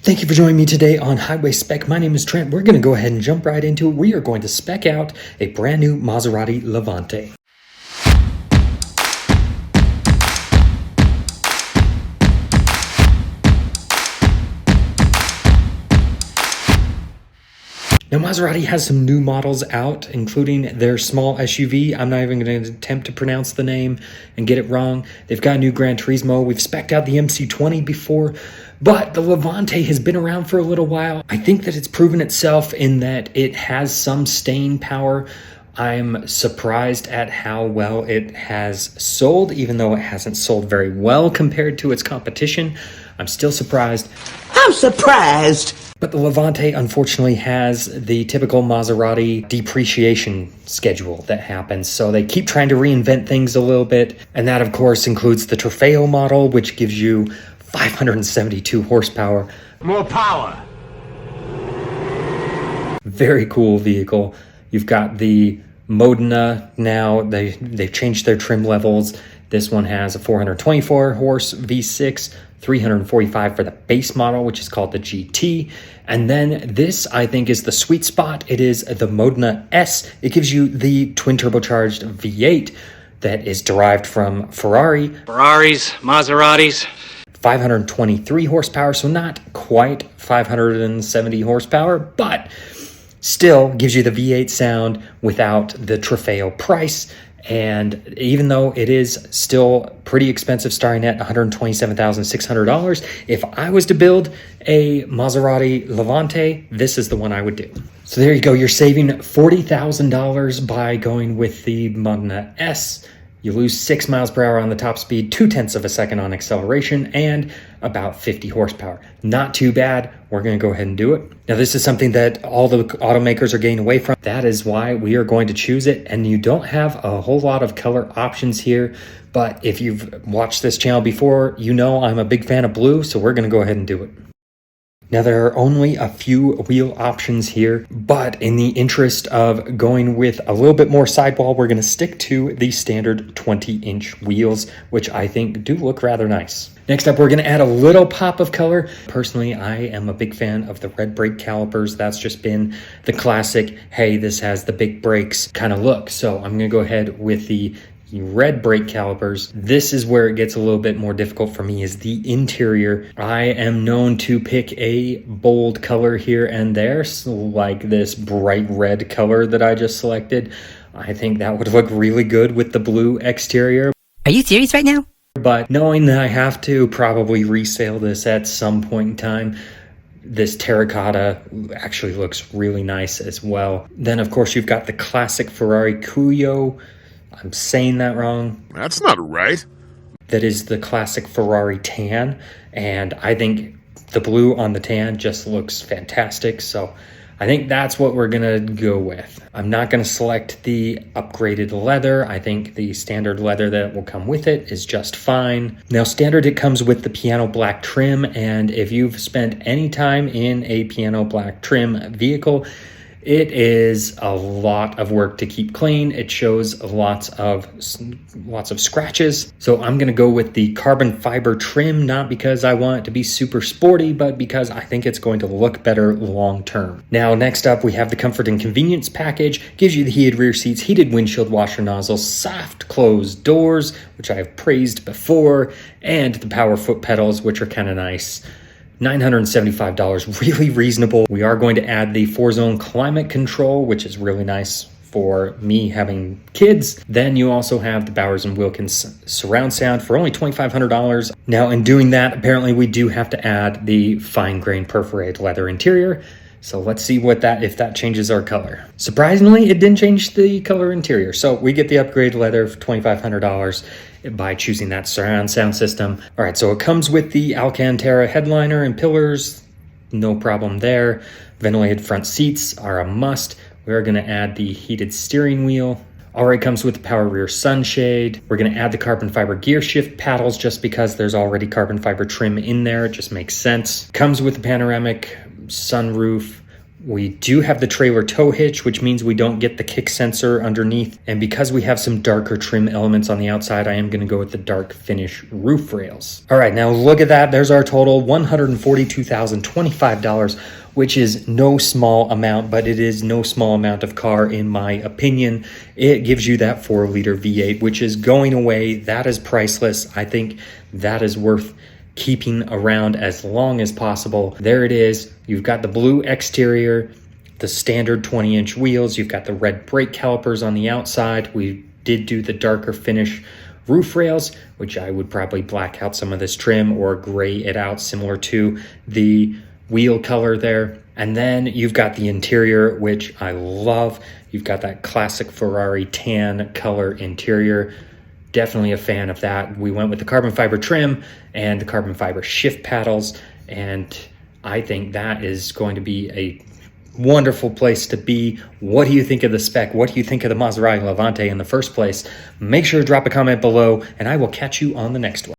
Thank you for joining me today on Highway Spec. My name is Trent. We're going to go ahead and jump right into it. We are going to spec out a brand new Maserati Levante. Now, Maserati has some new models out, including their small SUV. I'm not even going to attempt to pronounce the name and get it wrong. They've got a new Gran Turismo. We've spec'd out the MC20 before, but the Levante has been around for a little while. I think that it's proven itself in that it has some staying power. I'm surprised at how well it has sold, even though it hasn't sold very well compared to its competition. I'm still surprised. I'm surprised. But the Levante, unfortunately, has the typical Maserati depreciation schedule that happens. So they keep trying to reinvent things a little bit. And that, of course, includes the Trofeo model, which gives you 572 horsepower. More power. Very cool vehicle. You've got the Modena now. They've changed their trim levels. This one has a 424 horse V6, 345 for the base model, which is called the GT. And then this, I think, is the sweet spot. It is the Modena S. It gives you the twin turbocharged V8 that is derived from Ferraris, Maseratis. 523 horsepower, so not quite 570 horsepower, but still gives you the V8 sound without the Trofeo price. And even though it is still pretty expensive, starting at $127,600, if I was to build a Maserati Levante, this is the one I would do. So there you go. You're saving $40,000 by going with the Modena S. You lose 6 miles per hour on the top speed, 0.2 of a second on acceleration, and about 50 horsepower. Not too bad. We're going to go ahead and do it. Now, this is something that all the automakers are getting away from. That is why we are going to choose it. And you don't have a whole lot of color options here. But if you've watched this channel before, you know I'm a big fan of blue, so we're going to go ahead and do it. Now, there are only a few wheel options here, but in the interest of going with a little bit more sidewall, we're going to stick to the standard 20-inch wheels, which I think do look rather nice. Next up, we're going to add a little pop of color. Personally, I am a big fan of the red brake calipers. That's just been the classic, hey, this has the big brakes kind of look. So I'm going to go ahead with the red brake calipers. This is where it gets a little bit more difficult for me, is the interior. I am known to pick a bold color here and there, so like this bright red color that I just selected. I think that would look really good with the blue exterior. Are you serious right now? But knowing that I have to probably resale this at some point in time, this terracotta actually looks really nice as well. Then, of course, you've got the classic Ferrari Cuyo. I'm saying that wrong. That's not right. That is the classic Ferrari tan, and I think the blue on the tan just looks fantastic, so I think that's what we're gonna go with. I'm not gonna select the upgraded leather. I think the standard leather that will come with it is just fine. Now, standard, it comes with the piano black trim, and if you've spent any time in a piano black trim vehicle, it is a lot of work to keep clean. It shows lots of scratches. So I'm gonna go with the carbon fiber trim, not because I want it to be super sporty, but because I think it's going to look better long term. Now, next up, we have the comfort and convenience package. Gives you the heated rear seats, heated windshield washer nozzles, soft closed doors, which I have praised before, and the power foot pedals, which are kind of nice. $975, really reasonable. We are going to add the 4-zone climate control, which is really nice for me having kids. Then you also have the Bowers & Wilkins surround sound for only $2,500. Now, in doing that, apparently we do have to add the fine grain perforated leather interior. So let's see if that changes our color. Surprisingly, it didn't change the color interior. So we get the upgraded leather for $2,500 by choosing that surround sound system. All right, so it comes with the Alcantara headliner and pillars. No problem there. Ventilated front seats are a must. We're gonna add the heated steering wheel. Already comes with the power rear sunshade. We're gonna add the carbon fiber gear shift paddles just because there's already carbon fiber trim in there. It just makes sense. Comes with the panoramic sunroof. We do have the trailer tow hitch, which means we don't get the kick sensor underneath. And because we have some darker trim elements on the outside, I am going to go with the dark finish roof rails. All right, now look at that. There's our total, $142,025, which is no small amount, but it is no small amount of car in my opinion. It gives you that 4-liter V8, which is going away. That is priceless. I think that is worth keeping around as long as possible. There it is. You've got the blue exterior, the standard 20-inch wheels. You've got the red brake calipers on the outside. We did do the darker finish roof rails, which I would probably black out some of this trim or gray it out similar to the wheel color there. And then you've got the interior, which I love. You've got that classic Ferrari tan color interior. Definitely a fan of that. We went with the carbon fiber trim and the carbon fiber shift paddles, and I think that is going to be a wonderful place to be. What do you think of the spec? What do you think of the Maserati Levante in the first place? Make sure to drop a comment below, and I will catch you on the next one.